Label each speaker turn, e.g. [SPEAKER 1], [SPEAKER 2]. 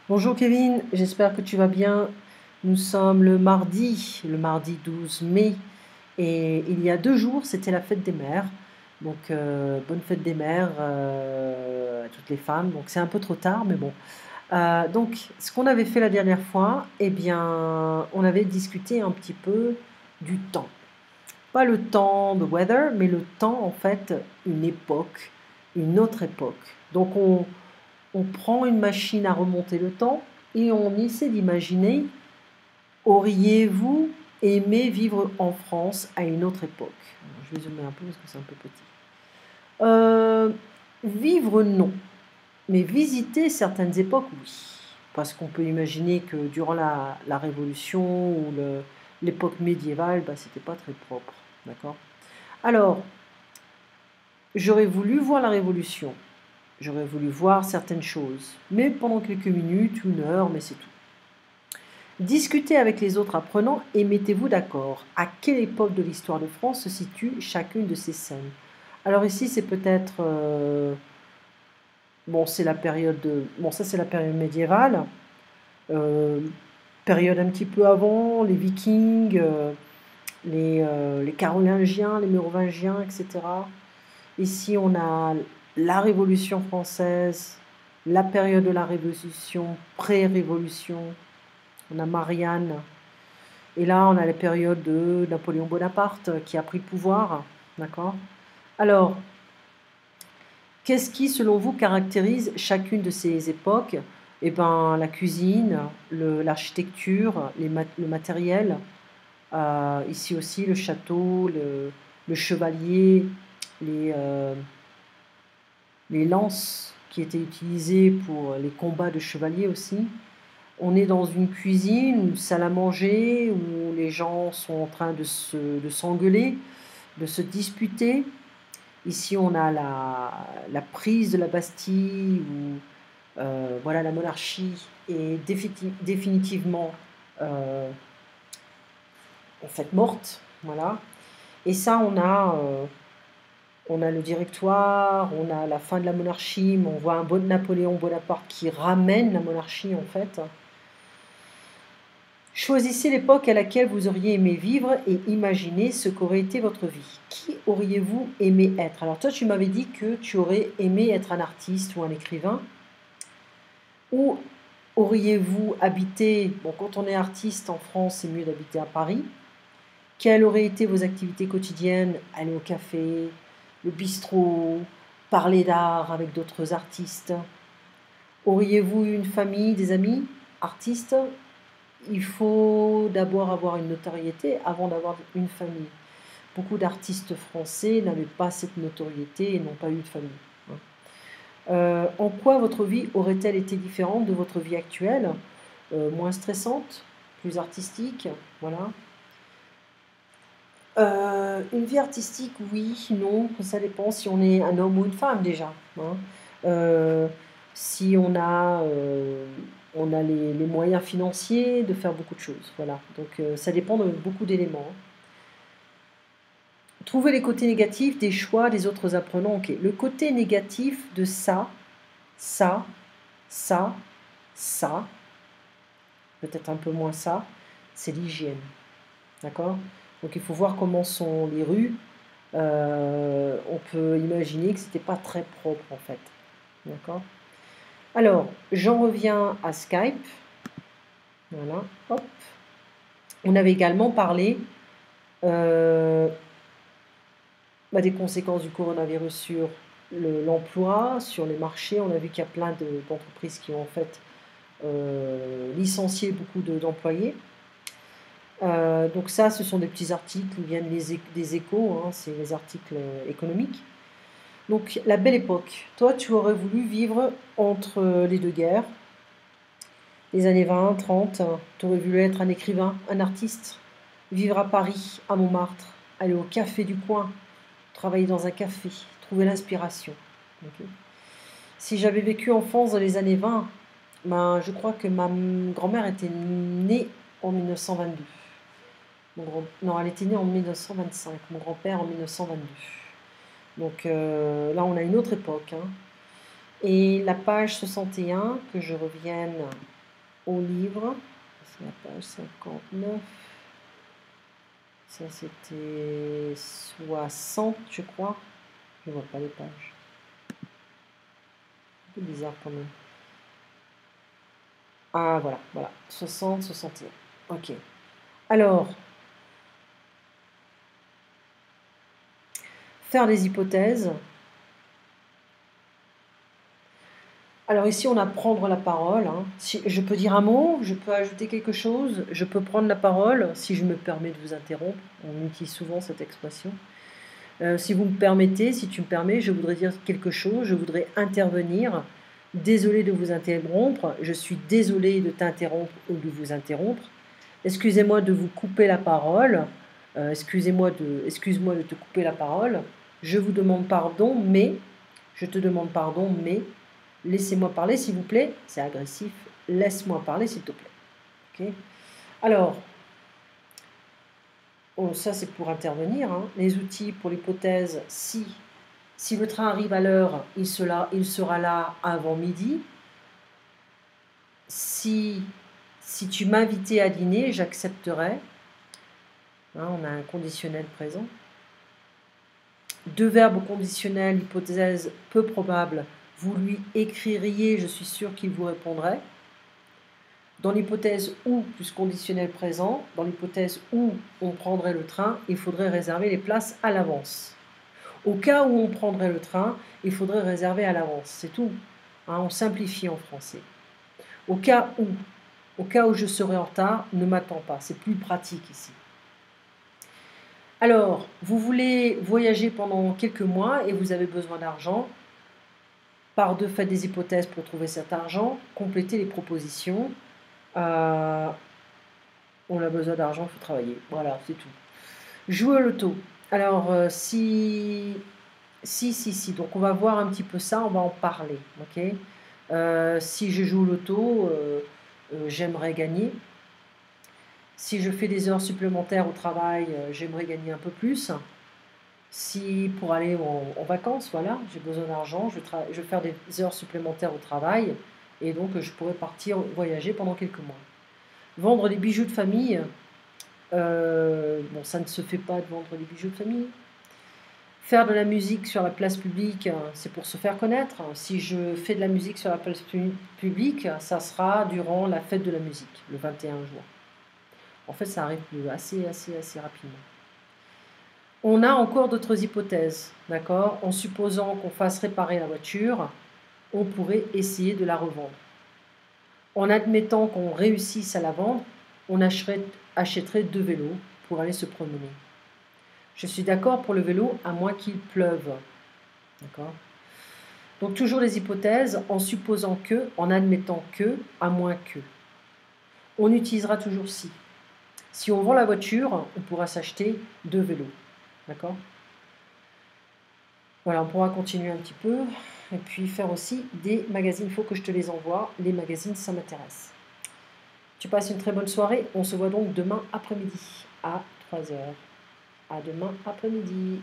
[SPEAKER 1] Bonjour Kevin, j'espère que tu vas bien. Nous sommes le mardi 12 mai, et il y a 2 jours, c'était la fête des mères. Donc, bonne fête des mères à toutes les femmes. Donc, c'est un peu trop tard, mais bon. Donc, ce qu'on avait fait la dernière fois, eh bien, on avait discuté un petit peu du temps. Pas le temps de weather, mais le temps, en fait, une époque, une autre époque. Donc, on prend une machine à remonter le temps et on essaie d'imaginer, auriez-vous aimé vivre en France à une autre époque? Alors, je vais zoomer un peu parce que c'est un peu petit. Euh, Vivre, non, mais visiter certaines époques, oui. Parce qu'on peut imaginer que durant la Révolution ou l'époque médiévale, bah, c'était pas très propre. D'accord. Alors, j'aurais voulu voir la Révolution. J'aurais voulu voir certaines choses, mais pendant quelques minutes, une heure, mais c'est tout. Discutez avec les autres apprenants et mettez-vous d'accord. À quelle époque de l'histoire de France se situe chacune de ces scènes? Alors ici, c'est peut-être... bon, c'est la période bon, ça c'est la période médiévale. Euh, Période un petit peu avant, les Vikings, les Carolingiens, les Mérovingiens, etc. Ici, on a la Révolution française, la période de la Révolution, pré-Révolution, on a Marianne, et là, on a la période de Napoléon Bonaparte qui a pris le pouvoir. D'accord. Alors, qu'est-ce qui, selon vous, caractérise chacune de ces époques? Eh ben, la cuisine, l'architecture, le matériel. Ici aussi, le château, le chevalier, les, euh, les lances qui étaient utilisées pour les combats de chevaliers aussi. On est dans une cuisine, une salle à manger, où les gens sont en train de s'engueuler, de se disputer. Ici, on a la prise de la Bastille, où voilà, la monarchie est définitivement euh, en fait morte. Voilà. Et ça, on a le Directoire, on a la fin de la monarchie, mais on voit un bon Napoléon Bonaparte qui ramène la monarchie en fait. Choisissez l'époque à laquelle vous auriez aimé vivre et imaginez ce qu'aurait été votre vie. Qui auriez-vous aimé être? Alors toi, tu m'avais dit que tu aurais aimé être un artiste ou un écrivain. Où auriez-vous habité? Bon, quand on est artiste en France, c'est mieux d'habiter à Paris. Quelles auraient été vos activités quotidiennes? Aller au café, le bistrot, parler d'art avec d'autres artistes. Auriez-vous une famille, des amis artistes? Il faut d'abord avoir une notoriété avant d'avoir une famille. Beaucoup d'artistes français n'avaient pas cette notoriété et n'ont pas eu de famille. En quoi votre vie aurait-elle été différente de votre vie actuelle? Moins stressante, plus artistique, voilà. Une vie artistique, oui, non, ça dépend si on est un homme ou une femme déjà. Hein. Euh, Si on a les moyens financiers de faire beaucoup de choses. Voilà. Donc ça dépend de beaucoup d'éléments. Trouver les côtés négatifs des choix des autres apprenants. Ok. Le côté négatif de ça, ça, ça, ça, peut-être un peu moins ça, c'est l'hygiène. D'accord. Donc il faut voir comment sont les rues. On peut imaginer que c'était pas très propre en fait. D'accord. Alors, j'en reviens à Skype. Voilà, hop. On avait également parlé euh, des conséquences du coronavirus sur l'emploi, sur les marchés. On a vu qu'il y a plein d'entreprises qui ont en fait licencié beaucoup d'employés. Donc ça, ce sont des petits articles qui viennent des échos, hein, c'est les articles économiques. Donc la belle époque. Toi, tu aurais voulu vivre entre les deux guerres, les années 20, 30. Tu aurais voulu être un écrivain, un artiste, vivre à Paris, à Montmartre, aller au café du coin, travailler dans un café, trouver l'inspiration. Okay. Si j'avais vécu en France dans les années 20, ben, je crois que ma grand-mère était née en 1922. Non, elle était née en 1925, mon grand-père en 1922. Donc là, on a une autre époque. Hein. Et la page 61, que je revienne au livre. C'est la page 59. Ça, c'était 60, je crois. Je ne vois pas les pages. Un peu bizarre quand même. Ah, voilà, voilà. 60, 61. Ok. Alors, faire des hypothèses. Alors ici, on a prendre la parole. Hein. Si je peux dire un mot, je peux ajouter quelque chose, je peux prendre la parole, si je me permets de vous interrompre. On utilise souvent cette expression. Si vous me permettez, si tu me permets, je voudrais dire quelque chose, je voudrais intervenir. Désolé de vous interrompre, je suis désolé de t'interrompre ou de vous interrompre. Excusez-moi de vous couper la parole. Excuse-moi de te couper la parole. Je vous demande pardon, mais je te demande pardon, mais laissez-moi parler, s'il vous plaît. C'est agressif. Laisse-moi parler, s'il te plaît. Okay. Alors, ça c'est pour intervenir. Hein. Les outils pour l'hypothèse, si le train arrive à l'heure, il sera là avant midi. Si tu m'invitais à dîner, j'accepterais. Hein, on a un conditionnel présent. Deux verbes conditionnels, hypothèse peu probable. Vous lui écririez, je suis sûr qu'il vous répondrait. Dans l'hypothèse où, plus conditionnel présent, dans l'hypothèse où on prendrait le train, il faudrait réserver les places à l'avance. Au cas où on prendrait le train, il faudrait réserver à l'avance. C'est tout. Hein, on simplifie en français. Au cas où je serai en retard, ne m'attends pas. C'est plus pratique ici. Alors, vous voulez voyager pendant quelques mois et vous avez besoin d'argent. Par deux, faites des hypothèses pour trouver cet argent. Complétez les propositions. On a besoin d'argent, il faut travailler. Voilà, c'est tout. Jouer au loto. Alors, si. Donc, on va voir un petit peu ça, on va en parler. Okay, si je joue au loto, j'aimerais gagner. Si je fais des heures supplémentaires au travail, j'aimerais gagner un peu plus. Si pour aller en vacances, voilà, j'ai besoin d'argent, je vais faire des heures supplémentaires au travail et donc je pourrais partir voyager pendant quelques mois. Vendre des bijoux de famille, bon, ça ne se fait pas de vendre des bijoux de famille. Faire de la musique sur la place publique, c'est pour se faire connaître. Si je fais de la musique sur la place publique, ça sera durant la fête de la musique, le 21 juin. En fait, ça arrive assez rapidement. On a encore d'autres hypothèses, d'accord? En supposant qu'on fasse réparer la voiture, on pourrait essayer de la revendre. En admettant qu'on réussisse à la vendre, on achèterait 2 vélos pour aller se promener. Je suis d'accord pour le vélo, à moins qu'il pleuve. D'accord? Donc toujours les hypothèses, en supposant que, en admettant que, à moins que. On utilisera toujours si. Si on vend la voiture, on pourra s'acheter 2 vélos. D'accord? Voilà, on pourra continuer un petit peu. Et puis faire aussi des magazines. Il faut que je te les envoie. Les magazines, ça m'intéresse. Tu passes une très bonne soirée. On se voit donc demain après-midi à 3h. À demain après-midi.